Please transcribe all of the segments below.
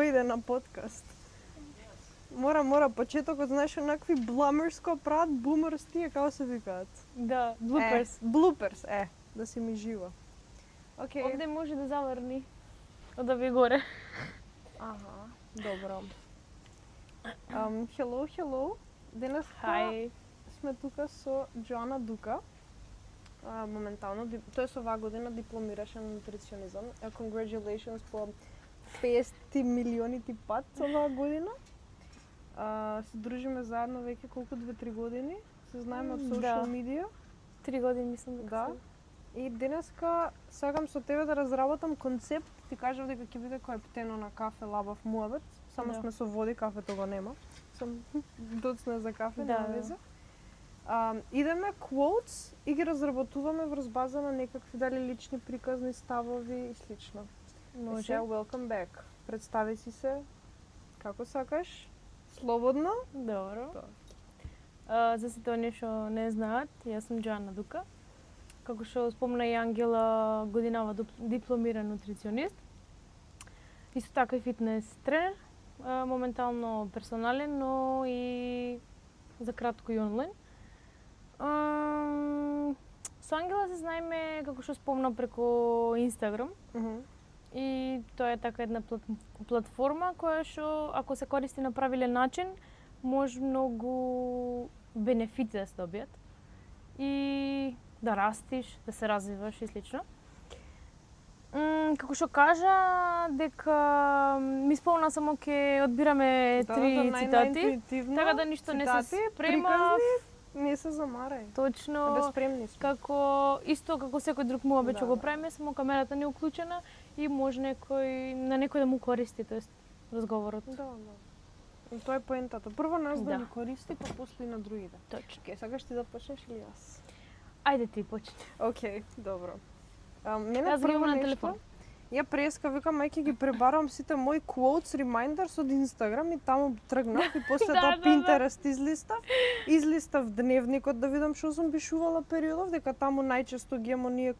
дојде на подкаст. Мора, почетокот, знаеш, онакви бламерско прават, бумерс тие, како се викаат? Да, bloopers. Блуперс, да си ми живо. Океј. Овде може да заврни. Од овие горе. Аха, добро. Hello. Денес сме тука со Джоана Дука. Моментално, тоест оваа година дипломираше на нутриционизам. Congratulations по 50 милионити пат оваа година. Се дружиме заедно веќе колку 2-3 години. Се знаеме од social media. 3 години мислам дека. Да. И денеска сакам со тебе да разработам концепт. Ти кажав дека ќе биде кој птено на кафе лабав муабет. Само сме со води, кафето го нема. Сам доцна за кафе, нема веза. Идеме quotes и ги разработуваме врз база на некакви дали лични приказни ставови и слично. Може. Welcome back. Представи си се како сакаш. Слободно. Добро. За сите оние што не знаат, јас сум Джоана Дука. Како што спомна и Ангела, годинава дипломиран нутриционист. Исто така и фитнес тренер, моментално персонален, но и за кратко и онлайн. Со Ангела се знаеме, како што спомна, преко Инстаграм. И тоа е така една платформа која што, ако се користи на правилен начин, може многу бенефити да се добијат. И да растиш, да се развиваш и слично. Како што кажа, дека ми спомна само ке одбираме 3 цитати, така да ништо не се спрема. Не се замарај. Точно. Безпремни сме. Како исто како секој друг муабет што го правиме, само камерата не е уклучена и може на некој да му користи, тоест разговорот. Да. И тоа е поентата. Прво нас да ни користи, па после и на другите. Точно. Океј, сакаш ти да почнеш или јас? Ајде ти почни. Океј, добро. Мене Јас прво на нешто, телефон. ја преска викам, мајке ги пребарам сите мои quotes, reminders од Инстаграм и таму тргнав и после тоа Pinterest излистав дневникот да видам што сум пишувала периодов, дека таму најчесто ги имам оние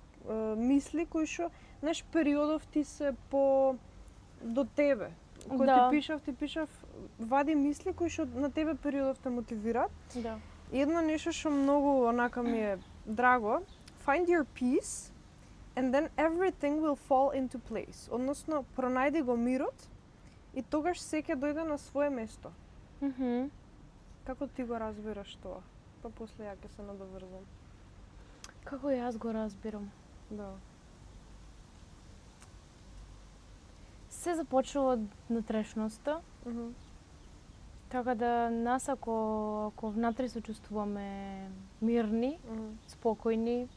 мисли кои што, знаеш, периодов ти се до тебе. Кога ти пишав, вади мисли кои што на тебе периодов те мотивираат. Да. И едно нешто што многу онака ми е драго, find your peace and then everything will fall into place. Односно, пронајди го мирот и тогаш се ќе дојде на свое место. Како ти го разбираш тоа? Па после ја ќе се надоврзам. Како јас го разбирам? Да. Се започнува од внатрешноста. Така да нас ако внатре се чувствуваме мирни, спокојни,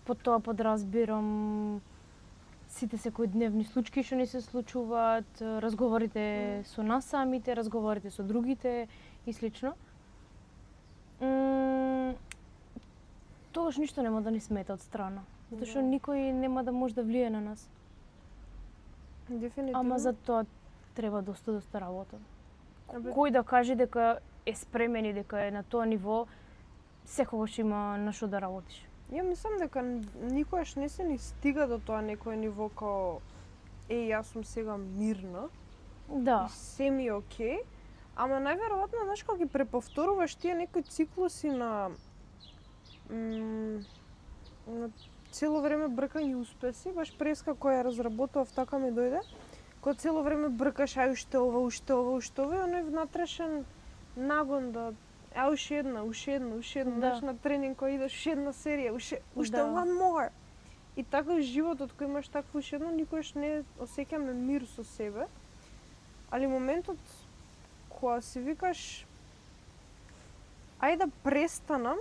по тоа подразбирам сите секојдневни случаи што ни се случуваат, разговорите со нас самите, разговорите со другите и слично. Тогаш ништо нема да ни смета од страна, затоа што никој нема да може да влие на нас. Дефинитивно. Ама за тоа треба доста работа. Кој да каже дека е спремен и дека е на тоа ниво, секогаш има на што да работиш. Ја мислам дека никогаш не се ни стига до тоа некој ниво као јас сум сега мирна. Да. И се ми е окей. Ама најверојатно, знаеш, кога ги преповторуваш тие некои циклуси на цело време бркање успеси, баш преска која разработував, така ми дојде. Кога цело време бркаш, ај уште ова, и оној внатрешен нагон да уште една, знаеш, на тренинг кој идеш, уште една серија, уште one more. И така и животот кој имаш такво уште едно, никогаш не осеќаме мир со себе. Али моментот кога си викаш ај да престанам,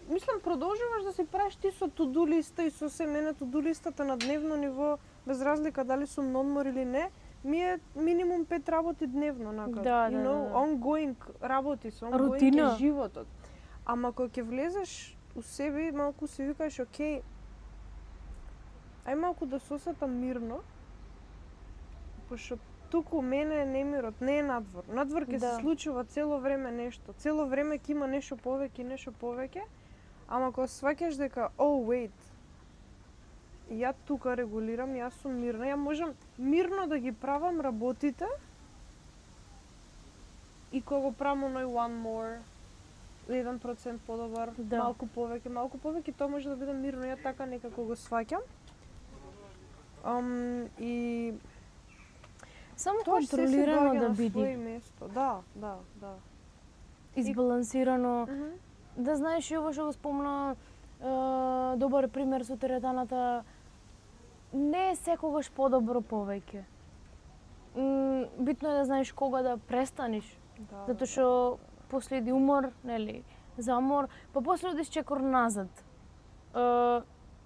мислам, продолжуваш да си правиш ти со to-do листа и со се мене to-do листата на дневно ниво, без разлика дали сум на одмор или не, ми е минимум 5 работи дневно, ongoing работи, ongoing е животот. Ама кога ќе влезеш у себе и малку си викаш, окей, ај малку да се осетам мирно, пошто туку мене е немирот, не е надвор. Надвор ќе се случува цело време нешто, цело време ќе има нешто повеќе, ама кога сваќаш дека, oh wait, ја тука регулирам, јас сум мирна, ја можам мирно да ги правам работите и кога го правам оној one more, 1% подобар, Да. малку повеќе, тоа може да биде мирно, ја така некако го сваќам. И Само тоа се контролирано доаѓа да на биде. свој место. Да. Избалансирано. Да знаеш и ово што го спомна, добар пример со теретаната, не е секогаш подобро повеќе. Битно е да знаеш кога да престанеш, Да, затоа што после иди умор, нели, замор, па после одиш чекор назад.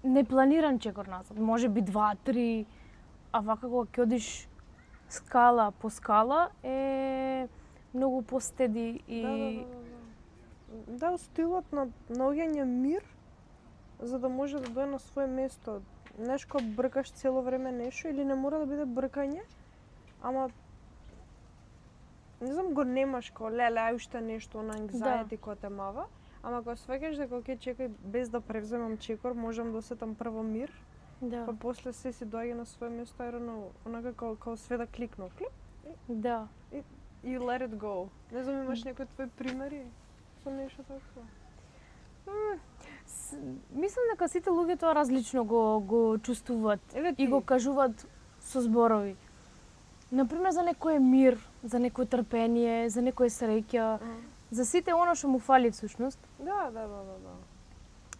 Непланиран чекор назад, може би 2-3, а вака кога ќе одиш скала по скала е многу постеди и Да, стилот на наоѓање мир, за да може да дојде на свое место. Знаеш, кога бркаш цело време нешто, или не мора да биде бркање, ама не знам, го немаш кога леле, ај уште нешто на anxiety која те мава, ама кога сваќаш дека окей, чекај, без да превземам чекор, можам да осетам прво мир, да, па после се си доаѓа на свое место, онака као све да кликнува. Клик, да. you let it go. Не знам, имаш некои твои примери со нешто такво? Мислам дека сите луѓе тоа различно го чувствуваат Еве и го кажуваат со зборови. Например, за некој е мир, за некој трпение, за некој е среќа, за сите оно што му фали всушност. Да.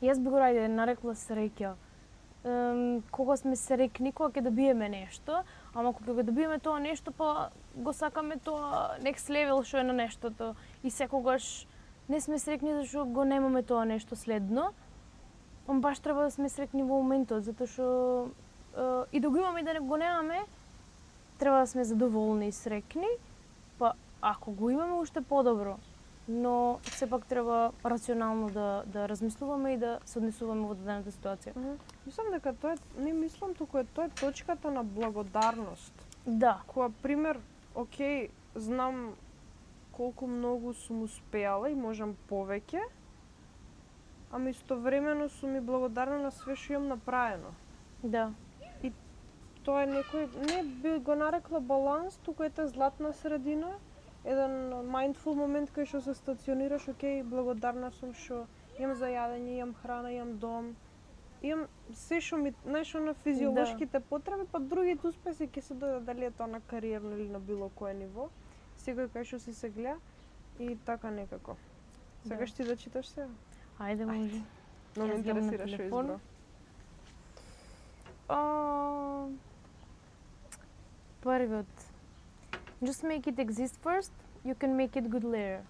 Јас би го нарекла среќа. Кога сме срекни, кога ќе добиеме нешто, ама кога ќе добиеме тоа нешто, па го сакаме тоа next level што е на нештото. И секогаш не сме срекни зашто го немаме тоа нешто следно. Ама баш треба да сме срекни во моментот, затоа што и да го имаме и да не го немаме, треба да сме задоволни и срекни, па ако го имаме уште подобро. Но сепак треба рационално да размислуваме и да се однесуваме во дадената ситуација. Мислам дека тоа е, не мислам, туку е тоа е точката на благодарност. Да. Која пример, окей, знам колку многу сум успеала и можам повеќе, ама истовремено сум и благодарна на све што имам направено. Да. Тоа е некој, не би го нарекла баланс, туку е таа златна средина, еден mindful момент кај што се стационираш, окей, благодарна сум што имам за јадење, имам храна, имам дом, имам се што ми, знаеш, на физиолошките потреби, па другите успеси ќе се дојдат, дали е тоа на кариерно или на било кое ниво. Секој кај што си се гледа и така некако. Сакаш ти да читаш сега? Ајде, може. Но ме Јас гледам на интересира што телефон. избра. Првиот. Just make it exist first, you can make it good later.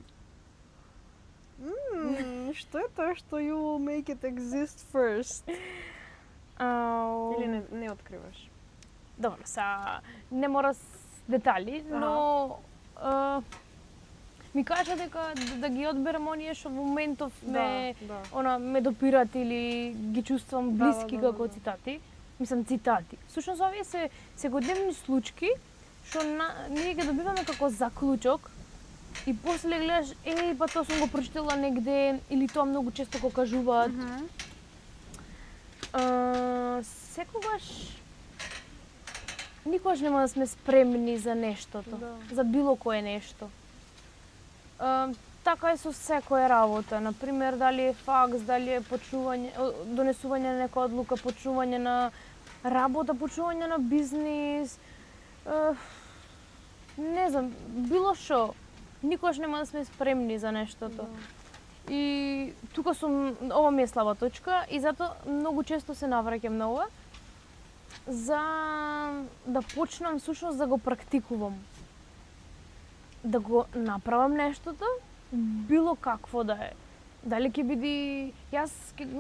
Што е тоа што you will make it exist first? Или не откриваш? Добро, не мора с детали, но ми кажа дека да ги одберам оние што во моментов ме допират или ги чувствувам блиски како цитати. Мислам цитати. Всушност овие се секојдневни случаи што ние ги добиваме како заклучок и после гледаш, па тоа сум го прочитала негде или тоа многу често го кажуваат. Секогаш никогаш нема да сме спремни за нештото, за било кое нешто. Така е со секоја работа, например, дали е факс, дали е донесување на некоја одлука, почнување на работа, почнување на бизнис, не знам, било што, никогаш нема да сме спремни за нештото. И тука ова ми е слаба точка и затоа многу често се навраќам на ова, за да почнам всушност да го практикувам. Да го направам нештото, било какво да е. Дали ќе биде, јас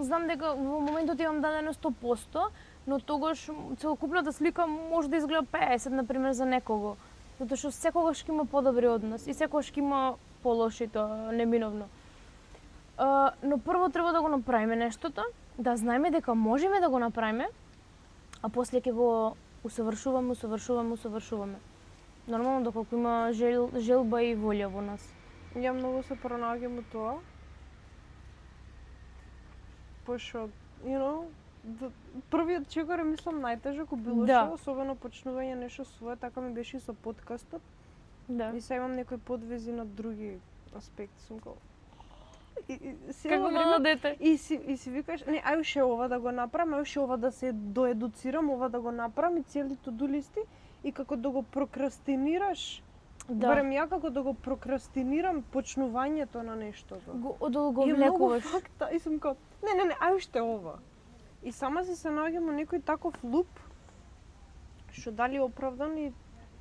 знам дека во моментот имам дадено 100%, но тогаш целокупната слика може да изгледа 50, например, за некого. Затоа што секогаш ќе има подобри од нас и секогаш ќе има полоши, тоа неминовно. Но прво треба да го направиме нештото, да знаеме дека можеме да го направиме, а после ќе го усовршуваме. Нормално доколку има желба и волја во нас. Ја многу се пронаѓам во тоа. Пошто, првиот чекор е мислам најтежок у било Да. што, особено почнување нешто свое, така ми беше и со подкастот. Да. И сега имам некои подвези на други аспекти, сум као цело Како мало дете. и си викаш, не, ај уште ова да го направам, ај уште ова да се доедуцирам, ова да го направам и цели to-do листи и како да го прокрастинираш. Да. Барем ја како да го прокрастинирам почнувањето на нештото. Го И е многу одолговлекуваш. факта и сум као, не, ај уште ова. И сама се наоѓам во некој таков луп што дали е оправдан и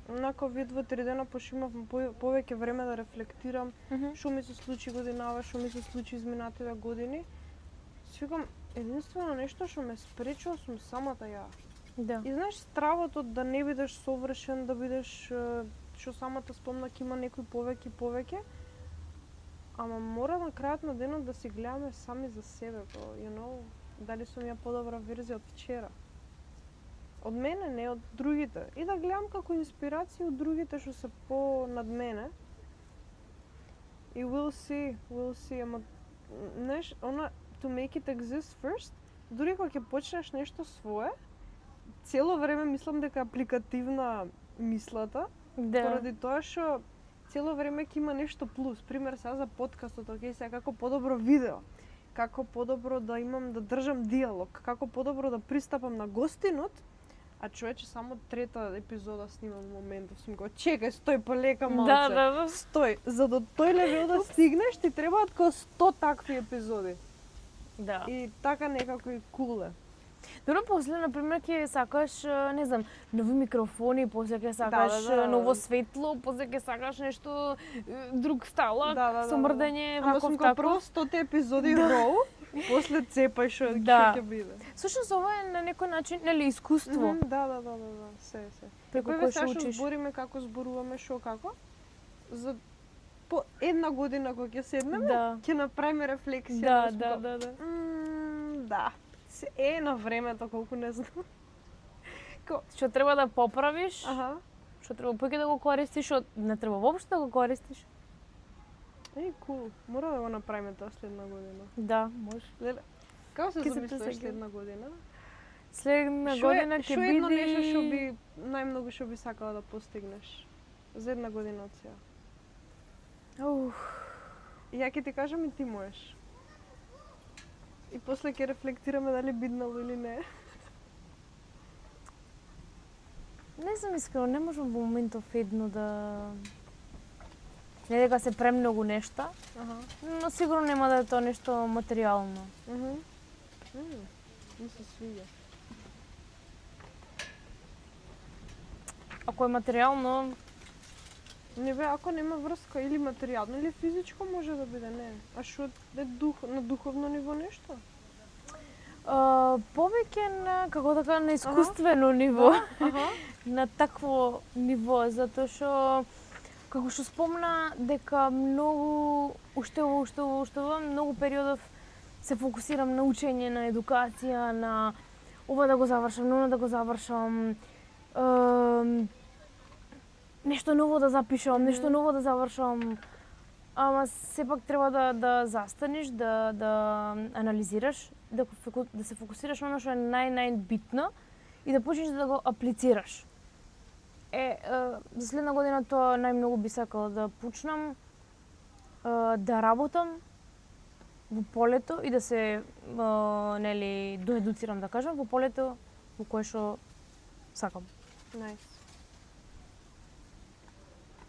онака вид 2-3 дена пошто имав повеќе време да рефлектирам што ми се случи годинава, што ми се случи изминатите години. Си викам, единствено нешто што ме спречува сум самата ја. Да. И знаеш стравот од да не бидеш совршен, да бидеш што самата спомнак има некои повеќе, ама мора на крајот на денот да си гледаме сами за себе, дали сум ја подобра верзија од вчера. Од мене, не од другите. И да гледам како инспирација од другите што се над мене. И we'll see, ама знаеш, to make it exist first, дури кога ќе почнеш нешто свое, цело време мислам дека е апликативна мислата, Да. поради тоа што цело време ќе има нешто плюс. Пример сега за подкастот, сега како подобро видео, како подобро да држам диалог, како подобро да пристапам на гостинот, а човече само 3-та епизода снимам во моментов. Сум го, чекај, стој полека малце. Да. Стој, за до тој левел да стигнеш, ти требаат како 100 такви епизоди. Да. И така некако и куле. Добро, после, например, ќе сакаш, не знам, нови микрофони, после ќе сакаш да. ново светло, после ќе сакаш нешто друг сталак, со мрдање, Ама сум како прво 100 епизоди роу, после цепај што ќе биде. Всушност ова е на некој начин, нели, искуство. Да, се. Преку Кој кој сега што што учиш. збориме како зборуваме што како, за по една година кога ќе седнеме, Да. ќе направиме рефлексија. Да. Да. Се е на времето колку не знам. Што треба да поправиш, Аха. што треба повеќе да го користиш, што не треба воопшто да го користиш. Кул. Мора да го направиме тоа следна година. Да, може. Леле, како се Ке се замислуваш пресекам. следна година? Следна година ќе Што е едно биде... нешто што би најмногу што би сакала да постигнеш за една година од сега? Ја ќе ти кажам и ти можеш. И после ќе рефлектираме дали биднало или не. Не знам искрено, не можам во моментов едно да... Не дека се премногу нешта, но сигурно нема да е тоа нешто материјално. Ми се свиѓа. Ако е материјално, Не бе, ако нема врска или материјално или физичко може да биде, не. А што е на духовно ниво нешто? повеќе на, како да кажам, на искуствено ниво. Аха. На такво ниво, затоа што како што спомна дека многу уште многу периодов се фокусирам на учење, на едукација, на ова да го завршам, на она да го завршам, нешто ново да запишам, нешто ново да завршам. Ама сепак треба да застанеш, да анализираш, да се фокусираш на оно што е најбитно и да почнеш да го аплицираш. За следна година тоа најмногу би сакала да почнам да работам во полето и да се доедуцирам, да кажам, во полето во кое што сакам. Најс.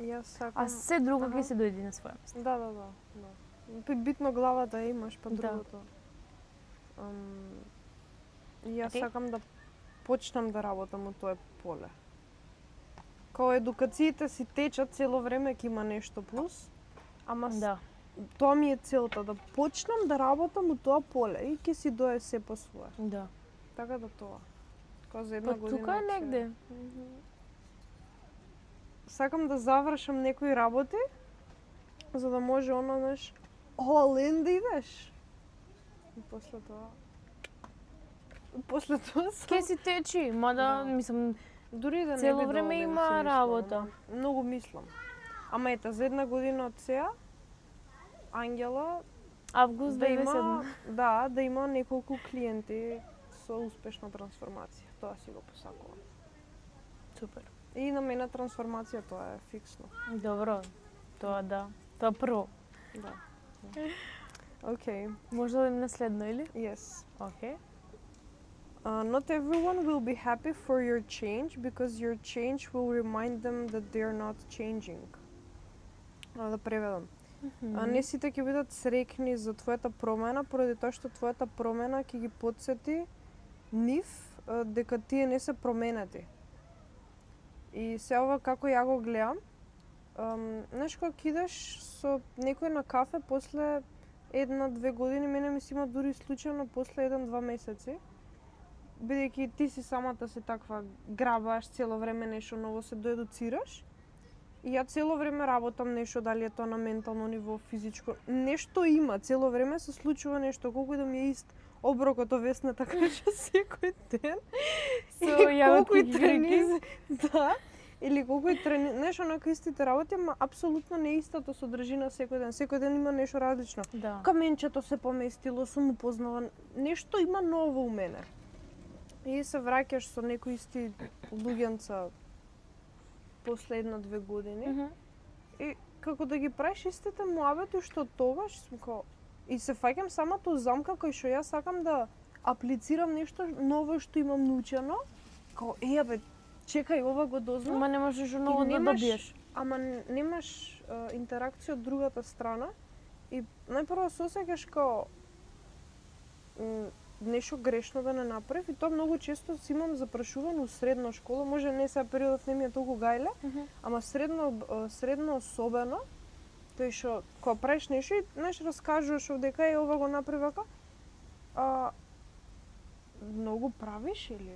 Јас сакам... А се друго ќе се дојде на своја место. Да. Битно главата ја имаш, па другото. Јас сакам да почнам да работам во тоа поле. Као едукациите си течат цело време, ќе има нешто плюс, ама тоа ми е целта, да почнам да работам во тоа поле и ќе си дое се по свое. Да. Така да тоа. Као за една година. Тука е негде. Сакам да завршам некои работи, за да може оно, знаеш, all in да идеш. И после тоа Ке си течи, мада, мислам, дури да не цело би време доволна, има работа. Многу мислам. Ама ета, за една година од сега, Ангела август да 2007. има, да има неколку клиенти со успешна трансформација. Тоа си го посакувам. Супер. И на мене трансформација тоа е фиксно. Добро. Тоа да. Тоа прво. Да. Okay. Може да на следно или? Yes. Окей. Not everyone will be happy for your change because your change will remind them that they are not changing. Да преведам. Не сите ќе бидат среќни за твојата промена, поради тоа што твојата промена ќе ги потсети нив дека тие не се променети. И се ова како ја го гледам, знаеш кога кидаш со некој на кафе после 1-2 години, мене ми се има дури случајно после 1-2 месеци, бидејќи ти си самата си таква грабаш цело време нешто ново, се доедуцираш. И ја цело време работам нешто, дали е тоа на ментално ниво, физичко, нешто има, цело време се случува нешто, колку и да ми е ист оброкот овесна така што секој ден. Со јаготки трени, да. Или колку и трени, нешто онака истите работи, ама апсолутно не истата содржина секој ден. Секој ден има нешто различно. Да. Каменчето се поместило, сум упознала, нешто има ново у мене. И се враќаш со некои исти луѓенца после 1-2 години. И како да ги правиш истите муабети што тогаш сум као и се фаќам самата у замка кој што јас сакам да аплицирам нешто ново што имам научено. Као бе, чекај, ова го дознав. Ама не можеш ново да добиеш. Ама немаш интеракција од другата страна и најпрво се осеќаш као нешто грешно да не направив и тоа многу често си имам запрашувано у средна школа, може не сега периодот не ми е толку гајле, ама средно особено, тој што кога правиш нешто и знаеш раскажуваш дека ова го направи вака, многу правиш или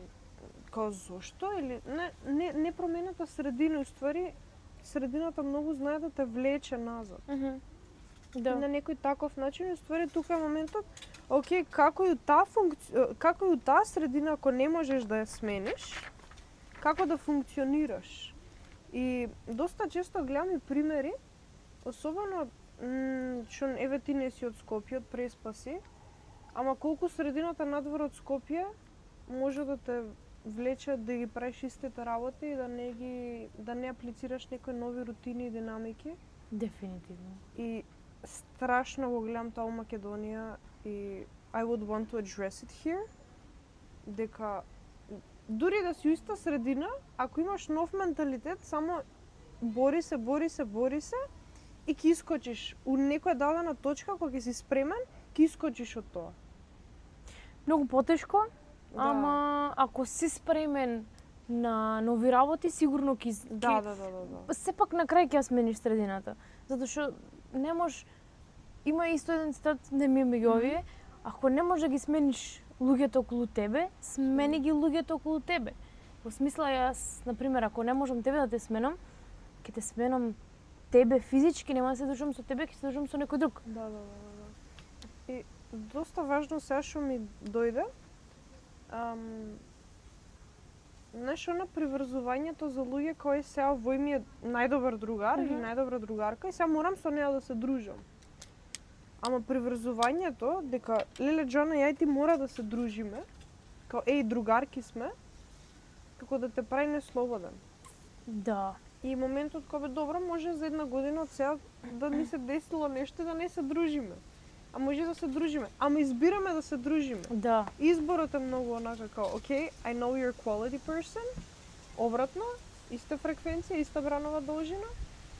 као зошто или не промената средина, уствари средината многу знае да те влече назад. Да. На некој таков начин, уствари тука е моментот, окей, како и у таа средина ако не можеш да ја смениш, како да функционираш. И доста често гледам и примери, особено што еве ти не си од Скопје, од Преспа си, ама колку средината надвор од Скопје може да те влече да ги правиш истите работи и да не аплицираш некои нови рутини и динамики. Дефинитивно. И страшно го гледам тоа у Македонија и I would want to address it here, дека дури да си у иста средина, ако имаш нов менталитет, само бори се и ќе искочиш у некоја дадена точка кога ќе си спремен, ќе искочиш од тоа. Многу потешко, Да. ама ако си спремен на нови работи, сигурно ќе Да. Сепак на крај ќе ја смениш средината, затоа што не можеш. Има исто еден цитат, не ми е меѓу овие, ако не можеш да ги смениш луѓето околу тебе, смени ги луѓето околу тебе. Во смисла јас, на пример, ако не можам тебе да те сменам, ќе те сменам тебе физички, нема да се дружам со тебе, ќе се дружам со некој друг. Да. И доста важно сега што ми дојде, знаеш, на приврзувањето за луѓе кои сега вој ми е најдобар другар или најдобра другарка и сега морам со неа да се дружам. Ама приврзувањето дека леле Џона ја и ти мора да се дружиме, као другарки сме, како да те прави неслободен. Да. И моментот кога бе добро може за 1 година од сега да ни се десило нешто и да не се дружиме. А може да се дружиме, ама избираме да се дружиме. Да. Изборот е многу онака као, okay, I know you're a quality person, обратно, иста фреквенција, иста бранова должина,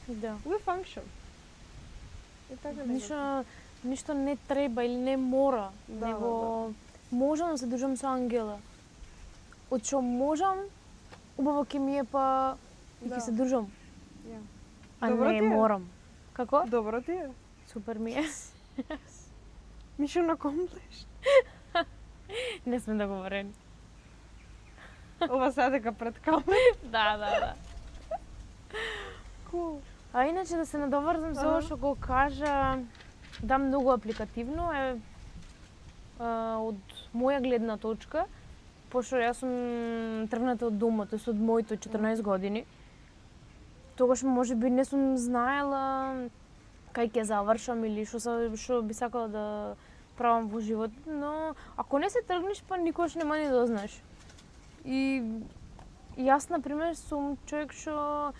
Да. we function. И така Ништо не треба или не мора, Да, него можам да се дружам со Ангела. Од што можам, убаво ќе ми е па и ќе се дружам. Ја. А Добро не ти е. морам. Како? Добро ти е. Супер ми е. Mission accomplished. Не сме договорени. Ова сега дека пред камера. Да. Cool. А иначе да се надоврзам за ова што го кажа, да, многу апликативно е од моја гледна точка, пошто јас сум тргната од дома, тоест од моите 14 години. Тогаш можеби не сум знаела кај ќе завршам или што би сакала правам во животот, но ако не се тргнеш, па никош нема ни да знаеш. И јас, например, сум човек што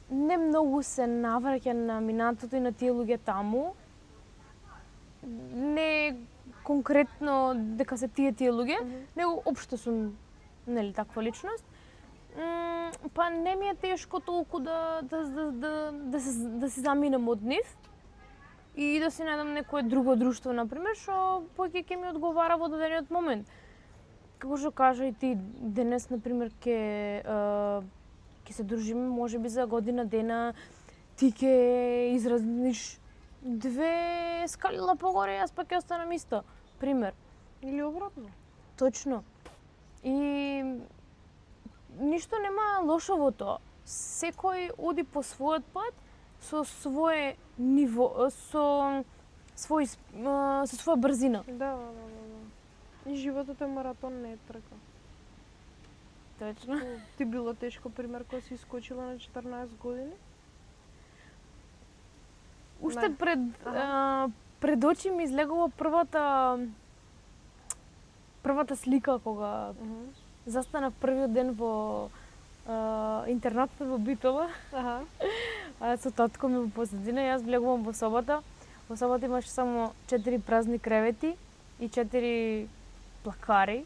не многу се навраќа на минатото и на тие луѓе таму. Не конкретно дека се тие луѓе, него општо сум, нели, таква личност. Па не ми е тешко толку да се заминам од нив и да си најдам некое друго друштво, например, што повеќе ќе ми одговара во дадениот момент. Како што кажа и ти, денес, например, ќе се дружиме, можеби за година дена, ти ќе изразниш 2 скалила погоре, јас па ќе останам исто, пример. Или обратно. Точно. И ништо нема лошо во тоа. Секој оди по својот пат, со свое ниво, со своја брзина. Да. И животот е маратон, не е трка. Точно. Ти било тешко, пример, кога си искочила на 14 години? Уште пред очи ми излегува првата слика кога застанав првиот ден во интернатот во Битола. Со татко ми во позадина, јас влегувам во собата. Во собата имаш само 4 празни кревети и 4 плакари,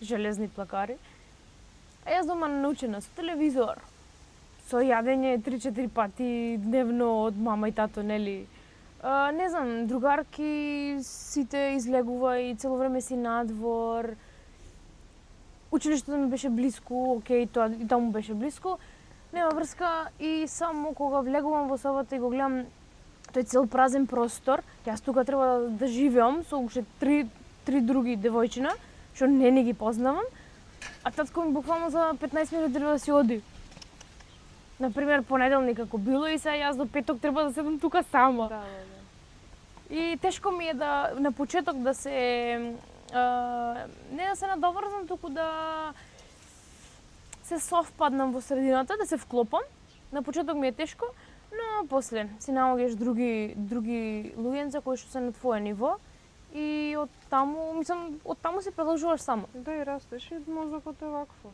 железни плакари. А јас дома научена со телевизор, со јадење 3-4 пати дневно од мама и тато, нели? Не знам, другарки сите излегува и цело време си надвор. Училиштето ми беше блиску, окей, тоа и таму беше блиску. Нема врска и само кога влегувам во собата и го гледам тој цел празен простор, јас тука треба да живеам со уште три други девојчина, што не ги познавам, а татко ми буквално за 15 минути треба да си оди. Например, понеделник ако било и сега јас до петок треба да седам тука сама. Да. И тешко ми е да на почеток да се не да се надоврзам, туку да се совпаднам во средината, да се вклопам. На почеток ми е тешко, но после си наоѓаш други луѓенца кои што се на твое ниво и од таму се продолжуваш само. Да, и растеш и мозокот е вакво.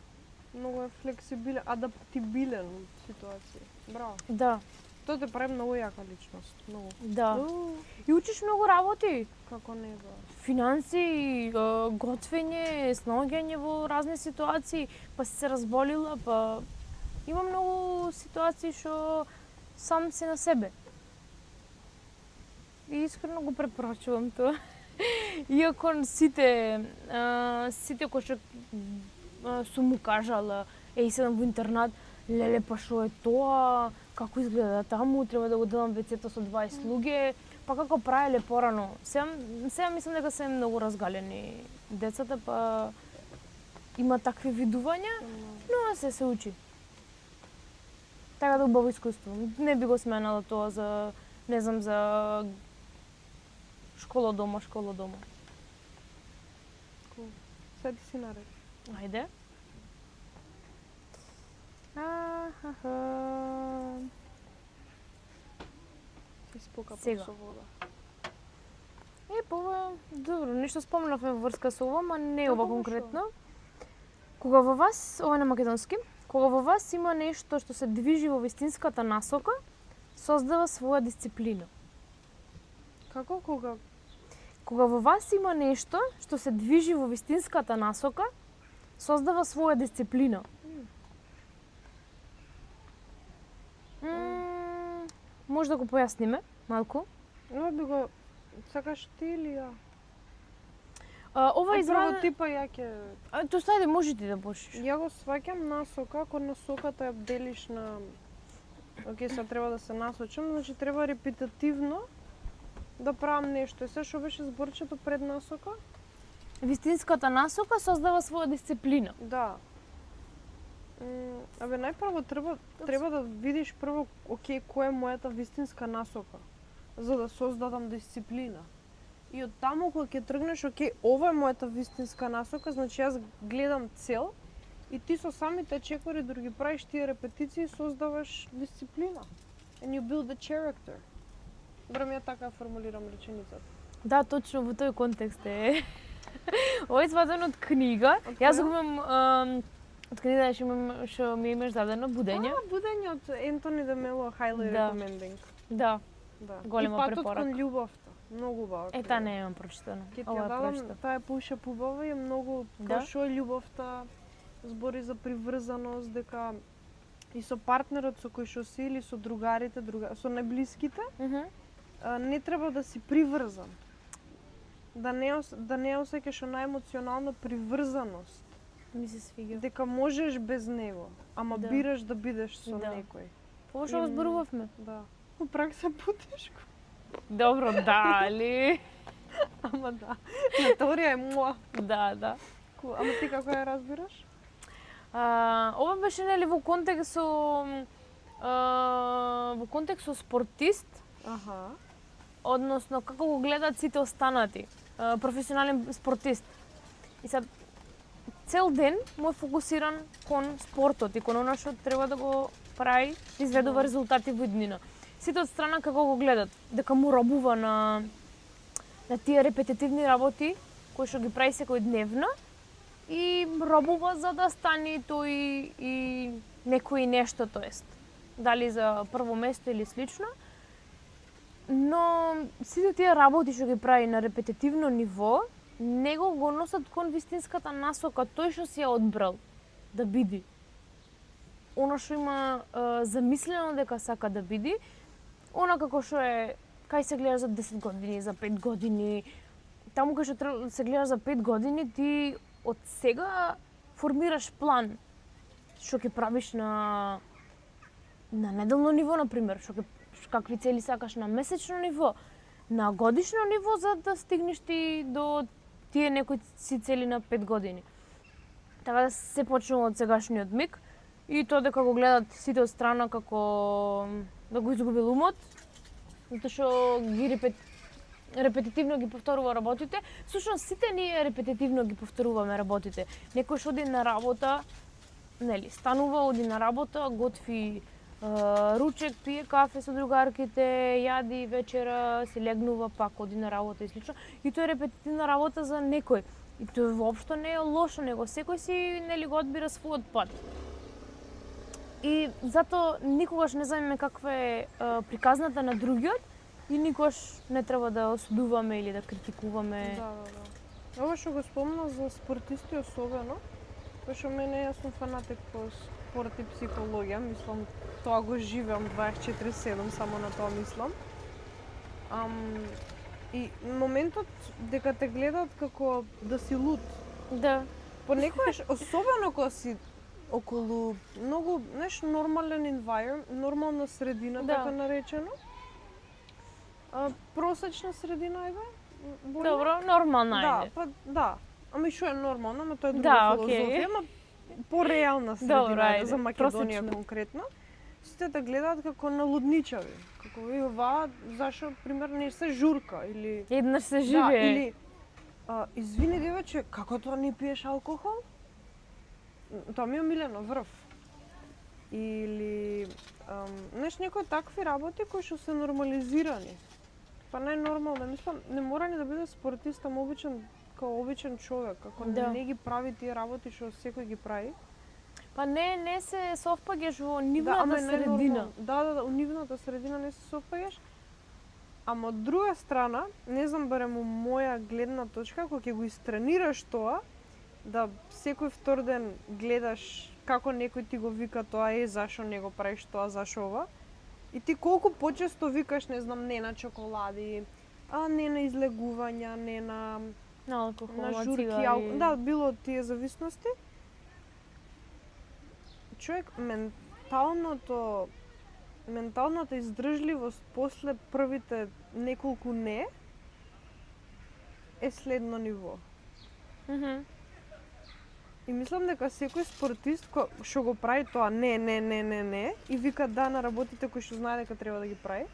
Многу е флексибилен, адаптибилен во ситуација. Браво. Да. Тоа те прави многу јака личност, многу. Да. И учиш многу работи. Како не ба. Финанси, готвење, снаоѓање во разни ситуации, па си се разболила, па има многу ситуации што сам си на себе. И искрено го препорачувам тоа. Иако сите кои што сум му кажала, седам во интернат, леле, па шо е тоа, како изгледа таму, треба да го делам вецето со 20 луѓе, па како правеле порано. Сега мислам дека се многу разгалени децата, па има такви видувања, но се учи. Така да убаво искуство. Не би го сменала тоа за, не знам, за школа дома. Седи си наред. Ајде. Се спока Сега. со вода. Добро, нешто спомнавме во врска со ова, ма не ова Како конкретно. Кога во вас, ова на македонски, кога во вас има нешто што се движи во вистинската насока, создава своја дисциплина. Како кога? Кога во вас има нешто што се движи во вистинската насока, создава своја дисциплина. Може да го појасниме малку? Би го сакаш ти или ја? Ова Прво ти па ја ќе... Тоа стајде, може ти да почнеш. Ја го сваќам насока, ако насоката ја делиш на... Океј, сега треба да се насочам, значи треба репетативно да правам нешто. И се што беше зборчето пред насока? Вистинската насока создава своја дисциплина. Да. Најпрво треба да видиш прво, океј, која е мојата вистинска насока, за да создадам дисциплина. И од таму кога ќе тргнеш, океј, ова е мојата вистинска насока, значи јас гледам цел и ти со самите чекори да ги правиш тие репетиции создаваш дисциплина. And you build a character. Барем ја така формулирам реченицата. Да, точно во тој контекст е. Ова е извадено од книга. Јас го имам од книга што ми имаш дадено Будење. Будење од Ентони де Мело, highly recommending. Да. Да. Голема препорака. И препорака. Патот кон љубовта. Многу убава. Таа не имам прочитано. Ќе ти ја дадам, таа е пуша пубава и е многу што е љубовта, збори за приврзаност, дека и со партнерот со кој што си или со другарите, со најблиските, не треба да си приврзан. Да не осеќаш она емоционална приврзаност. Ми се свиѓа. Дека можеш без него, ама бираш да бидеш со некој. Ова што зборувавме. Да. Во пракса потешко. Добро, дали. Ама да. На теорија е муа. Да. Ама ти како ја разбираш? Ова беше нели во контекст со спортист. Односно како го гледаат сите останати професионален спортист. И сад цел ден му е фокусиран кон спортот и кон она што треба да го прави, да изведува резултати во иднина. Сите од страна како го гледат, дека му робува на тие репетитивни работи кои што ги прави секојдневно и робува за да стане тој и некој нешто, тоест дали за прво место или слично. Но сите тие работи што ги прави на репетитивно ниво, него го носат кон вистинската насока, тој што си ја одбрал да биде. Оно што има замислено дека сака да биде, она како што е, кај се гледаш за 10 години, за 5 години, таму кај што се гледаш за 5 години, ти од сега формираш план што ќе правиш на неделно ниво, например, какви цели сакаш на месечно ниво, на годишно ниво, за да стигнеш ти до тие некои си цели на 5 години. Така да се почнува од сегашниот миг и тоа дека го гледат сите од страна како да го изгубил умот, затоа што ги репетитивно ги повторува работите. Всушност сите ние репетитивно ги повторуваме работите. Некој што оди на работа, нели, станува, оди на работа, готви ручек, пие кафе со другарките, јади вечера, си легнува, пак оди на работа и слично. И тоа е репетитивна работа за некој. И тоа воопшто не е лошо, него секој си нели го одбира својот пат. И затоа никогаш не знаеме каква е приказната на другиот и никогаш не треба да осудуваме или да критикуваме. Да. Ова што го спомна за спортисти особено, кој што мене, јас сум фанатик по спорт и психологија, мислам, тоа го живеам 24/7, само на тоа мислам. И моментот дека те гледат како да си луд. Да. Понекогаш, особено кога си околу многу, нормален environment, нормална средина, така наречено. Просечна средина, ајде? Добро, нормална, ајде. Да. Ами што е нормално, ама тоа е друга филозофија, ама по-реална средина, за Македонија конкретно. Сите те гледаат како налудничави. Како ова, зашо, пример, не се журка или еднаш се живее. Да, или извини девече, како тоа не пиеш алкохол? Тоа ми е милено, врв. Или некои такви работи кои што се нормализирани. Па најнормално, мислам, не мора ни да биде спортист, ама обичен човек, ако не ги прави тие работи што секој ги прави. Па не се совпаѓаш во нивната средина. Да, во нивната средина не се совпаѓаш. Ама од друга страна, не знам барем у моја гледна точка, кога ќе го истренираш тоа, да секој втор ден гледаш како некој ти го вика тоа, зашо не го правиш тоа, зашо ова. И ти колку почесто викаш, не знам, не на чоколади, не на излегувања, не на алкохол, на журки, да, било тие зависности. Човек, менталната издржливост после првите неколку не е следно ниво. И мислам дека секој спортист што го прави тоа не и вика да на работите кои што знае дека треба да ги прави.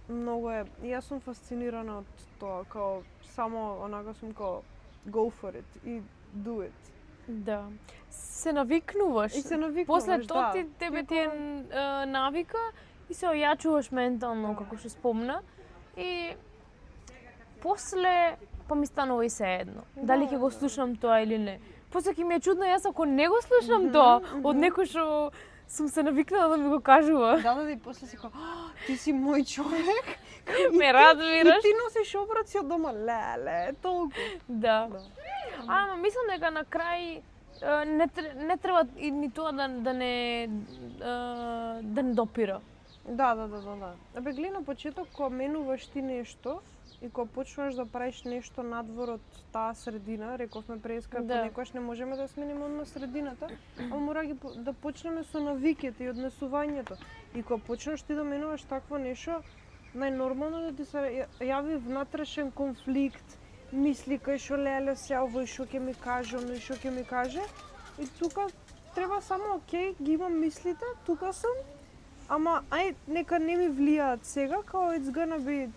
Многу е, јас сум фасцинирана од тоа, као само онака сум као go for it и do it. Да. Се навикнуваш. И се навикнуваш, после тоа тебе ти е навика и се ојачуваш ментално, како што спомна. И после па ми станува и се едно. Дали ќе го слушам тоа или не. После ќе ми е чудно јас ако не го слушам тоа од некој што сум се навикнала да ми го кажува. Да, и после си ти си мој човек. Ме разбираш? И ти носиш обраци од дома, леле, толку. Да. Ама мислам дека на крај не треба и ни тоа да не допира. Да. Абе, гледа на почеток кога менуваш ти нешто и кога почнуваш да правиш нешто надвор од таа средина, рековме преска, понекогаш не можеме да смениме на средината, а мора да почнеме со навиките и однесувањето. И кога почнеш ти да менуваш такво нешто, најнормално да ти се јави внатрешен конфликт, мисли кај шо леле се овој шо ќе ми каже, оној шо ќе ми каже. И тука треба само окей, ги имам мислите, тука сум, ама ај нека не ми влијаат сега, као it's gonna be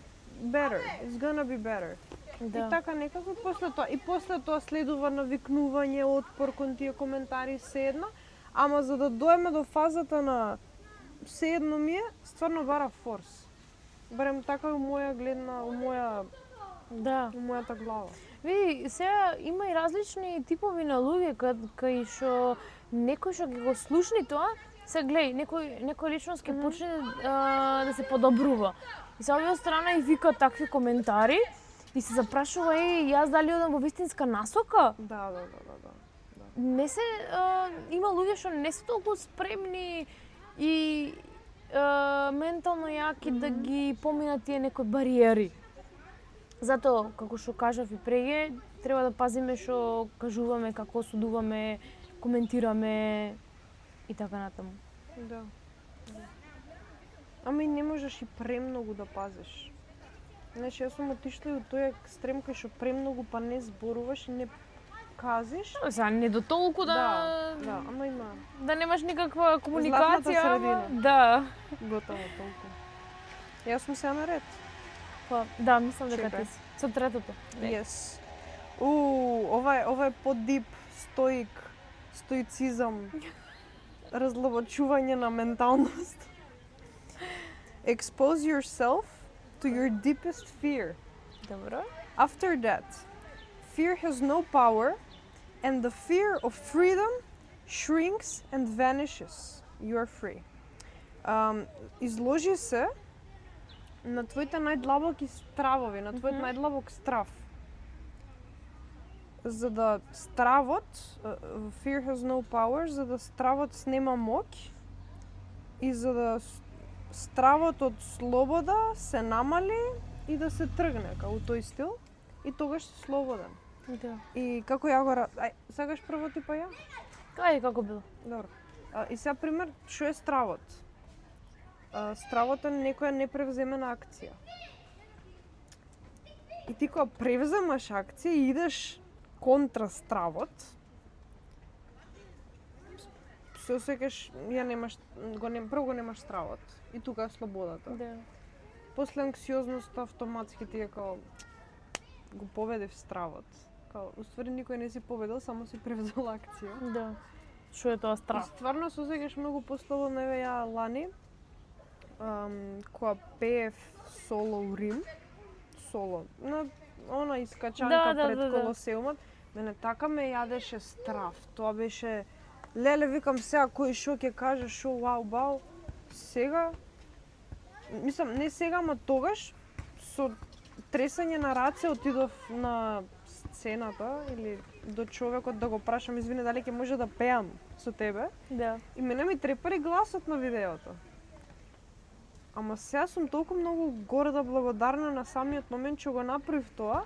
better. Да. И така некако после тоа следува навикнување, отпор кон тие коментари седна, ама за да доеме до фазата на седно ми е, стварно бара форс. Барем така у мојата глава. Види, сега има и различни типови на луѓе кај што некој што ги го слушни тоа, се гледај, некој личност ќе почне да се подобрува. И се овие страна и вика такви коментари и се запрашува јас дали одам во вистинска насока? Да. Не се има луѓе што не се толку спремни и ментално јаки да ги поминат тие некои бариери. Затоа, како што кажав и преге, треба да пазиме што кажуваме, како осудуваме, коментираме и така натаму. Да. Ама и не можеш и премногу да пазиш. Знаеш, јас сум отишла и од тој екстрем кај што премногу па не зборуваш и не казиш. Сега не до толку Да, ама има. Да немаш никаква комуникација. Златната средина. Да. Готово толку. Јас сум сега наред. Па, да, мислам дека ти си. Со третото. Yes. Ова е подип, стоицизам, разлабочување на менталност. Expose yourself to your deepest fear. Добро. After that, fear has no power and the fear of freedom shrinks and vanishes. You are free. Изложи се на твоите најдлабоки стравови, на твојот најдлабок страв. За да стравот, fear has no power, за да стравот снема моќ и за да стравот од слобода се намали и да се тргне, као тој стил, и тогаш си слободен. Да. И како ја го сакаш прво ти па ја? Кај како било? Добро. И сега пример, што е стравот? Стравот е некоја непревземена акција. И ти кога превземаш акција и идеш контра стравот, се осеќаш, прво го немаш стравот и тука е слободата. Да. После анксиозноста автоматски ти е као го победив стравот. Као, уствари никој не си победил, само си превзел акција. Да. Што е тоа страв? Стварно се осеќаш многу послободно, еве ја лани, кога пеев соло у Рим, на она искачанка пред Колосеумот, мене така ме јадеше страв. Тоа беше, леле, викам сега кој шо ќе каже, шо вау. Сега, мислам, не сега, ама тогаш, со тресање на раце отидов на сцената или до човекот да го прашам, извини, дали ќе може да пеам со тебе. Да. И мене ми трепари гласот на видеото. Ама сега сум толку многу горда, благодарна на самиот момент што го направив тоа,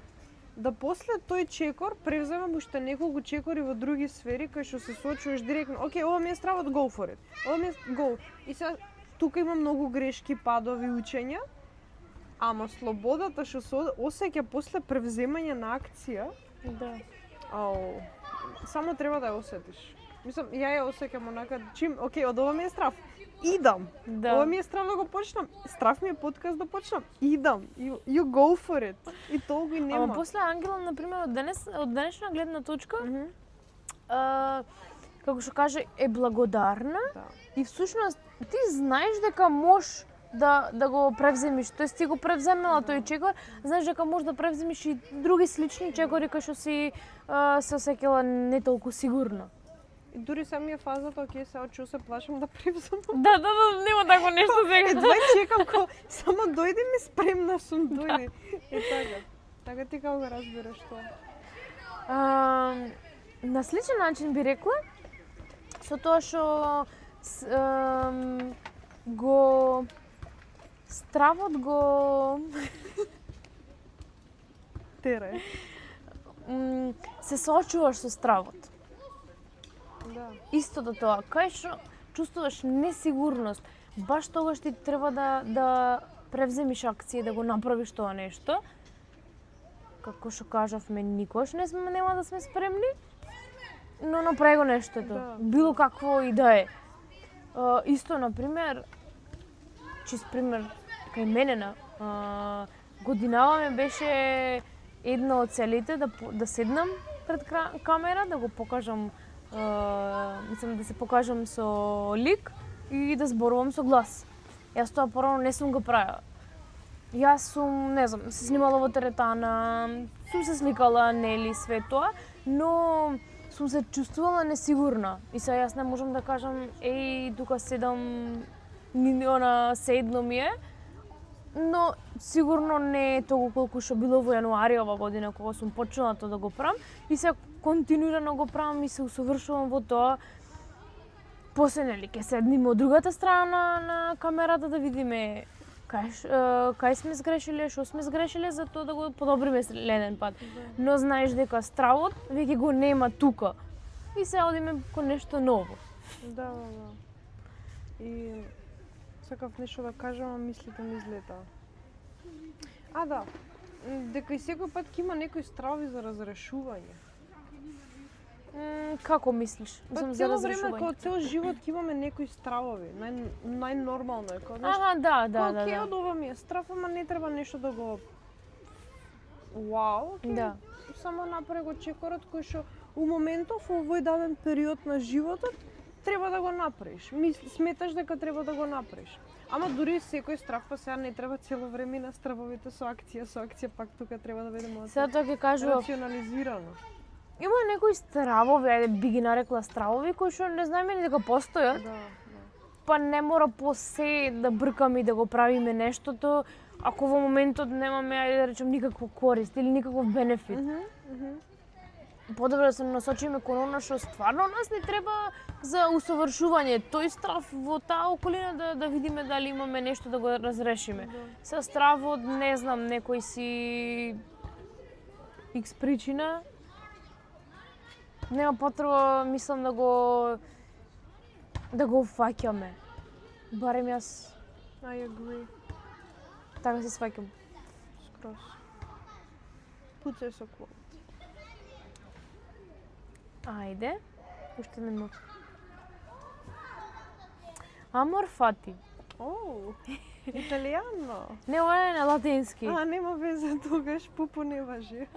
да после тој чекор превземам уште неколку чекори во други сфери кај што се соочуваш директно. Океј, ова ми е стравот, go for it. Ова ми е go. И сега тука има многу грешки, падови, учења, ама слободата што се осеќа после превземање на акција, да. Само треба да ја осетиш. Мислам, ја осеќам онака, океј, од ова ми е страв. Идам. Да. Ова ми е страв да го почнам. Страв ми е подкаст да почнам. Идам. You go for it. И толку и нема. Ама после Ангела, например, од денешна гледна точка, како што каже, е благодарна. Да. И всушност ти знаеш дека можеш да го превземиш. Тоест ти го превземела тој чекор, знаеш дека можеш да превземиш и други слични чекори кои што си се осеќала не толку сигурно. И дури самија фазата, окей, сега што се плашам да превземам. Да, нема тако нешто сега. Едва чекам само дојди ми спремна сум, дојди. Така. Така ти како го разбираш тоа? На сличен начин би рекла, со тоа што стравот го Тере. се соочуваш со стравот. Да. Истото тоа, кај што чувствуваш несигурност, баш тогаш ти треба да превземиш акција, да го направиш тоа нешто. Како што кажавме, никош нема да сме спремни, но направи го нештото, Да. било какво и да е. Исто, например, чист пример, кај мене годинава ме беше една од целите да седнам пред камера, да го покажам, мислам да се покажам со лик и да зборувам со глас. Јас тоа порано не сум го правила. Јас сум, не знам, се снимала во теретана, сум се сликала, нели, све тоа, но сум се чувствувала несигурна. И сега јас не можам да кажам, еј, тука седам, седно ми е, но сигурно не е толку колку што било во јануари ова година, кога сум почнала тоа да го правам, и сега континуирано го правам и се усовршувам во тоа. После, нели, ќе седнеме од другата страна на камерата да видиме кај сме сгрешиле, што сме сгрешиле, за тоа да го подобриме следен пат. Но знаеш дека стравот веќе го нема тука. И се одиме кон нешто ново. Да. И сакав нешто да кажам, а мислите ми излетаа. Да, дека и секој пат ќе има некои стравови за разрешување. Како мислиш? Па цело време, кога цел живот ќе имаме некои стравови. Најнормално е. Да. Окей, од ова ми е страв, ама не треба нешто да го... Вау, окей. Да. Само направи го чекорот кој што у моментов, во овој даден период на животот, треба да го направиш. Сметаш дека треба да го направиш. Ама дури секој страв, па сега не треба цело време на стравовите со акција, пак тука треба да бидеме Сега тоа ќе кажував, рационализирано. има некои стравови, ајде би ги нарекла стравови, кои што не знаеме ни дека постојат. Да. Па не мора по се да бркаме и да го правиме нештото, ако во моментот немаме, ајде да речем, никаква корист или никаков бенефит. Подобро да се насочиме кон она што стварно нас не треба за усовршување. Тој страв во таа околина да видиме дали имаме нешто да го разрешиме. Со стравот, не знам, некој си X причина, нема потреба, мислам, да го фаќаме. Барем јас I agree. така се сваќам. Скроз. Пуцај со квот. Ајде, уште не мог. Amor fati. Италијано. Не, ова е на латински. Нема везе тогаш, пупу не важи.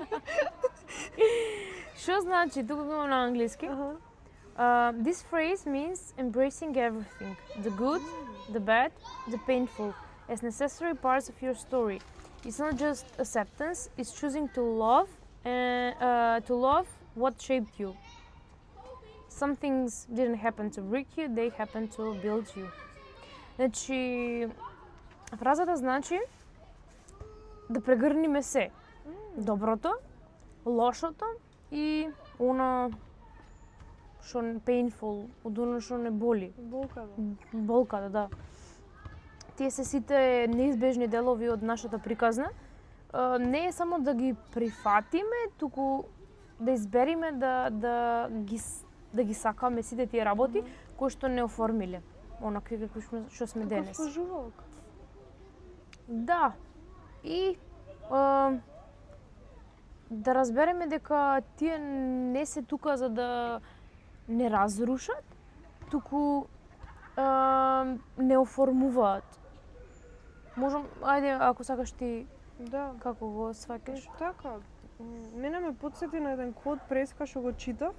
Што значи? Тука го имам на англиски. This phrase means embracing everything, the good, the bad, the painful, as necessary parts of your story. It's not just acceptance, it's choosing to love what shaped you. Some things didn't happen to break you, they happened to build you. Значи, фразата значи да прегрниме се. Доброто, лошото и она што painful, од оно што не боли. Болката, да. Тие се сите неизбежни делови од нашата приказна. Не е само да ги прифатиме, туку да избериме да ги сакаме сите тие работи кои што не оформиле онакви како што сме денес. Како жувалк. Да. И да разбереме дека тие не се тука за да не разрушат, туку не оформуваат. Можам, ајде, ако сакаш ти, како го сваќаш? Така, мене ме потсети на еден квот преска што го читав.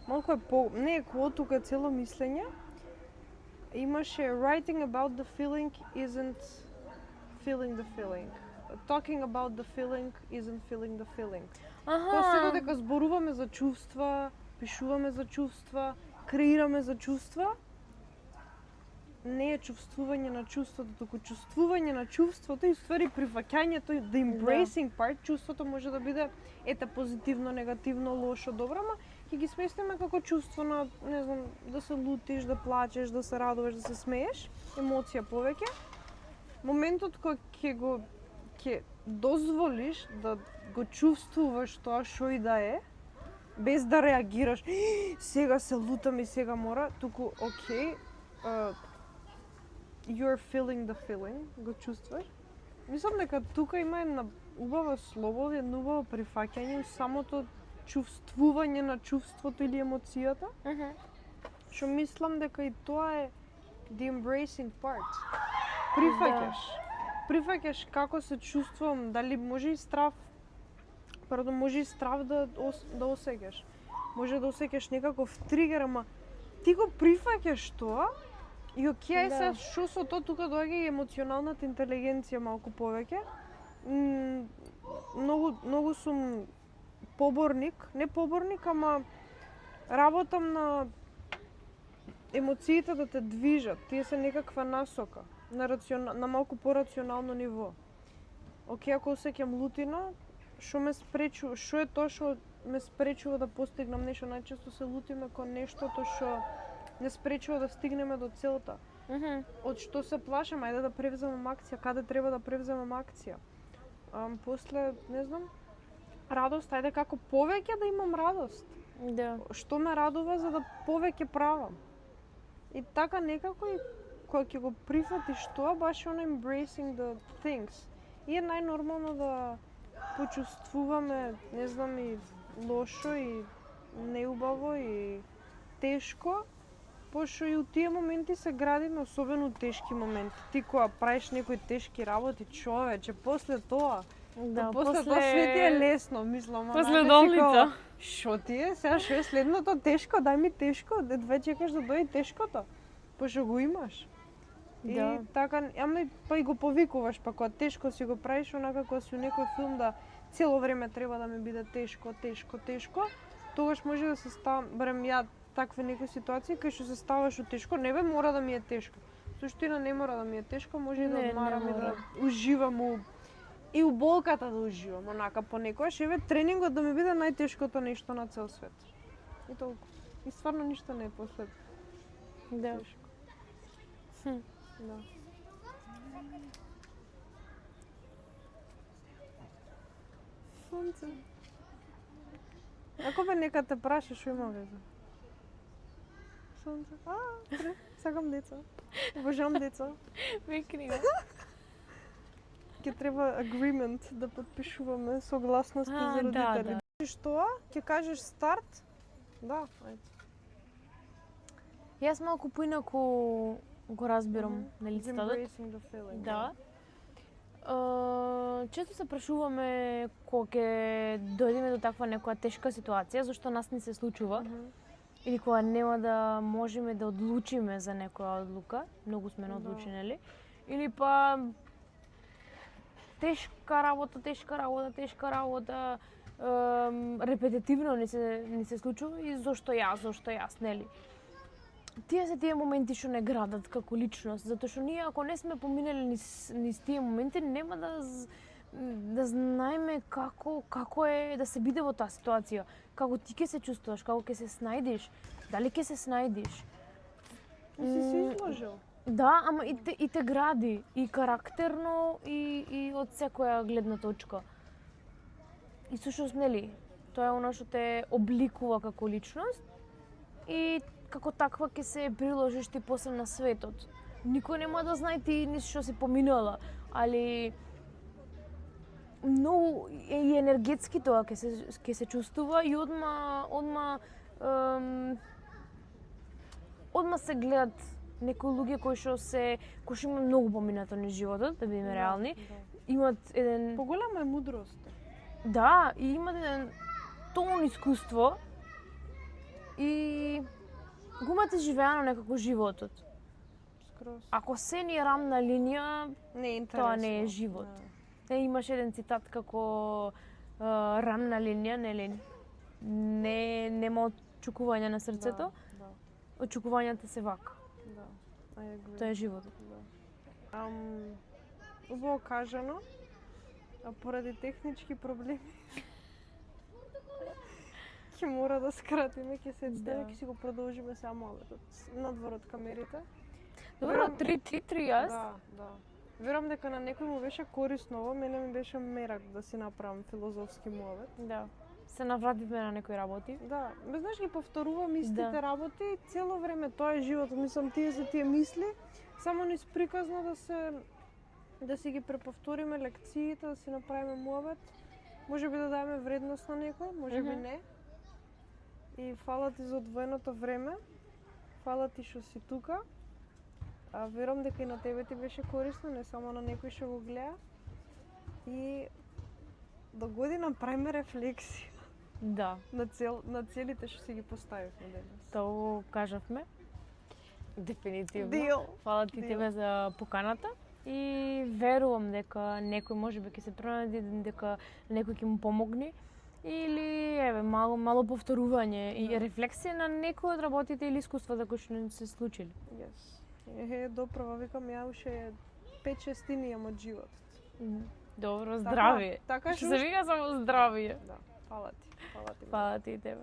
Малку е не е квот, тука е цело мислење. Имаше writing about the feeling isn't feeling the feeling. Talking about the feeling isn't feeling the feeling. Аха. После додека зборуваме за чувства, пишуваме за чувства, креираме за чувства, не е чувствување на чувството, туку чувствување на чувството и ствари прифаќањето, the embracing part, чувството може да биде ете позитивно, негативно, лошо, добро, ама ќе ги сместиме како чувство на, не знам, да се лутиш, да плачеш, да се радуваш, да се смееш, емоција повеќе. Моментот кога ќе дозволиш да го чувствуваш тоа што и да е, без да реагираш, сега се лутам и сега мора, туку окей, you're feeling the feeling, го чувствуваш. Мислам дека тука има една убава слобода, едно убаво прифаќање, самото чувствување на чувството или емоцијата, што мислам дека и тоа е the embracing part. Прифаќаш. Прифаќаш како се чувствувам, дали може и страв, може и страв да осеќаш. Може да осеќаш некаков тригер, ама ти го прифаќаш тоа и окей, сега што со тоа тука доаѓа и емоционалната интелигенција малку повеќе. Многу сум поборник, не поборник, ама работам на емоциите да те движат, тие се некаква насока, на малку порационално ниво. Океј, ако осеќам лутина, што ме спречува, што е тоа што ме спречува да постигнам нешто? Најчесто се лутиме кон нештото што не спречува да стигнеме до целта. Од што се плашам, ајде да превземам акција, каде треба да превземам акција. После, не знам, радост, ајде како повеќе да имам радост. Да. Што ме радува за да повеќе правам. И така некако и кога ќе го прифатиш тоа, баш on embracing the things. И е најнормално да почувствуваме, не знам, и лошо, и неубаво, и тешко, пошто и у тие моменти се градиме, особено тешки моменти. Ти кога правиш некои тешки работи, човече, после тоа, после тоа све ти е лесно, мислам. После долница. Шо ти е? Сега шо е следното тешко? Дај ми тешко, едва чекаш да дојде тешкото, пошто го имаш. И така, ама па и го повикуваш, па кога тешко си го правиш, онака кога си у некој филм да цело време треба да ми биде тешко, тогаш може да се става, барем ја такви некои ситуации кај што се ставаш у тешко, не бе мора да ми е тешко. Суштина не мора да ми е тешко, може и да одмарам и да уживам и у болката да уживам, онака понекогаш, еве тренингот да ми биде најтешкото нешто на цел свет. И толку. И стварно ништо не е после тешко. Да. Сонце. Ако бе нека те праша, што има веза? Сонце. Сакам деца. Обожавам деца. Викнига. Ќе треба agreement да подпишуваме согласности за родители. Што? Ќе кажеш старт? Да, ајде. Јас малку поинаку го разбирам, нели цитатот. Да. Често се прашуваме кога ќе дојдеме до таква некоја тешка ситуација, зашто нас не се случува. Или кога нема да можеме да одлучиме за некоја одлука, многу сме неодлучени, нели? Или па тешка работа, репетитивно не се случува и зошто јас, нели? Тие се тие моменти што не градат како личност, затоа што ние ако не сме поминали низ тие моменти, нема да знаеме како е да се биде во таа ситуација, како ти ќе се чувствуваш, како ќе се снајдиш, дали ќе се снајдиш. Си се изложил. Да, ама и те гради, и карактерно, и од секоја гледна точка. И сушност, нели, тоа е оно што те обликува како личност и како таква ќе се приложиш ти после на светот. Никој нема да знае ти низ што си поминала, али многу и енергетски тоа ќе се чувствува и одма се гледат некои луѓе кои што имаат многу поминато низ животот, да бидеме реални, имаат еден поголема е мудрост. Да, и имаат еден тон искуство и го имате живеано некако животот. скроз. Ако се ни е рамна линија, Не е интересно. тоа не е живот. Имаш еден цитат како рамна линија, нели? Нема очукување на срцето, Да, очукувањата се вака. да. I agree. Тоа е животот. Да. Убаво кажано, а поради технички проблеми ќе мора да скратиме, ќе се Да. ќе си го продолжиме само оветот надвор од камерите. Добро, 3 јас. Да. Верувам дека на некој му беше корисно ова, мене ми беше мерак да си направам филозофски муавет. Да. Се навративме на некои работи. Да, ме знаеш ги повторувам истите Да. работи и цело време тоа е животот. Мислам тие за тие мисли, само низ приказно да си ги преповториме лекциите, да си направиме муавет. Може би да даеме вредност на некој, може би не. И фала ти за одвоеното време. Фала ти што си тука. А верувам дека и на тебе ти беше корисно, не само на некој што го гледа. И до година правиме рефлексија Да. на целите што си ги поставивме денес. Тоа го кажавме. Дефинитивно. Дел. Фала ти Дел. тебе за поканата и верувам дека некој можеби ќе се пронајде, дека некој ќе му помогне или еве мало повторување и рефлексија на некои од работите или искуствата кои што ни се случили. Yes. Доправа, викам, ја уште 5-6 имам од животот. Добро, здравие. Така Што се вика само здравие. Да, фала ти. Фала ти и тебе.